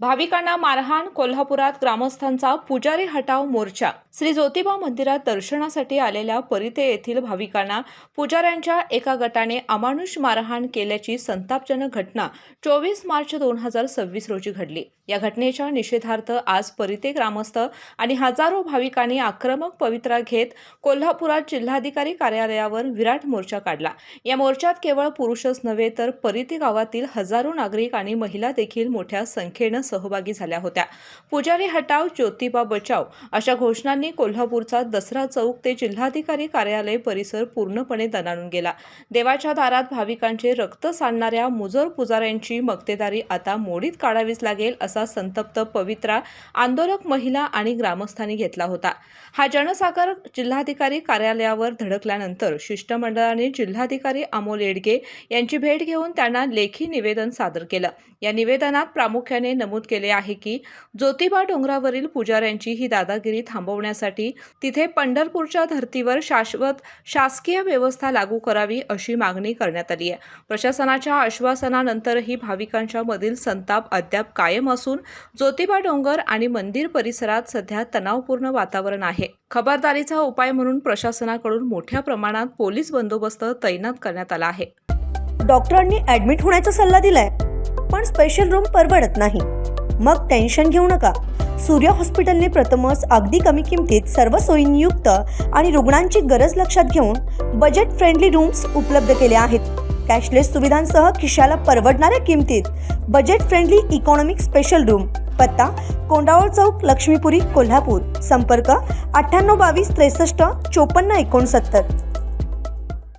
भाविकांना मारहाण. कोल्हापुरात ग्रामस्थांचा पुजारी हटाव मोर्चा. श्री ज्योतिबा मंदिरात दर्शनासाठी आलेल्या परिते येथील भाविकांना पुजाऱ्यांच्या एका गटाने अमानुष मारहाण केल्याची संतापजनक घटना 24 मार्च 2026 रोजी घडली. या घटनेच्या निषेधार्थ आज परिते ग्रामस्थ आणि हजारो भाविकांनी आक्रमक पवित्रा घेत कोल्हापुरात जिल्हाधिकारी कार्यालयावर विराट मोर्चा काढला. या मोर्चात केवळ पुरुषच नव्हे तर परिते गावातील हजारो नागरिक आणि महिला देखील मोठ्या संख्येने सहभागी झाल्या होत्या. पुजारी हटाव, ज्योतिबा बचाव अशा घोषणांनी कोल्हापूरचा दसरा चौक ते जिल्हाधिकारी कार्यालय परिसर पूर्णपणे दणाणून गेला. देवाच्या दारात भाविकांचे रक्त सांडणाऱ्या मुजोर पुजाऱ्यांची मक्तेदारी आता मोडीत काढावीच लागेल असा संतप्त पवित्रा आंदोलक महिला आणि ग्रामस्थांनी घेतला होता. हा जनसागर जिल्हाधिकारी कार्यालयावर धडकल्यानंतर शिष्टमंडळाने जिल्हाधिकारी अमोल येडगे यांची भेट घेऊन त्यांना लेखी निवेदन सादर केलं. या निवेदनात प्रामुख्याने नमूद केले आहे की ज्योतिबा डोंगरावरील पुजाऱ्यांची ही दादागिरी थांबवण्यासाठी तिथे पंढरपूरच्या धर्तीवर शाश्वत शासकीय व्यवस्था लागू करावी अशी मागणी करण्यात आली आहे. प्रशासनाच्या आश्वासनानंतरही भाविकांच्या मधील संताप अद्याप कायम असून ज्योतिबा डोंगर आणि मंदिर परिसरात सध्या तणावपूर्ण वातावरण आहे. खबरदारीचा उपाय म्हणून प्रशासनाकडून मोठ्या प्रमाणात पोलीस बंदोबस्त तैनात करण्यात आला आहे. डॉक्टरांनी ऍडमिट होण्याचा सल्ला दिलाय, पण स्पेशल रूम परवडत नाही. मग टेन्शन घेऊ नका. सूर्य हॉस्पिटलने प्रथमच अगदी कमी किमतीत सर्व सोयींयुक्त आणि रुग्णांची गरज लक्षात घेऊन बजेट फ्रेंडली रूम्स उपलब्ध केले आहेत. कॅशलेस सुविधांसह खिशाला परवडणाऱ्या किमतीत budget friendly economic special room. पत्ता कोंडावळ चौक, लक्ष्मीपुरी, कोल्हापूर. संपर्क 9822 63 54 69.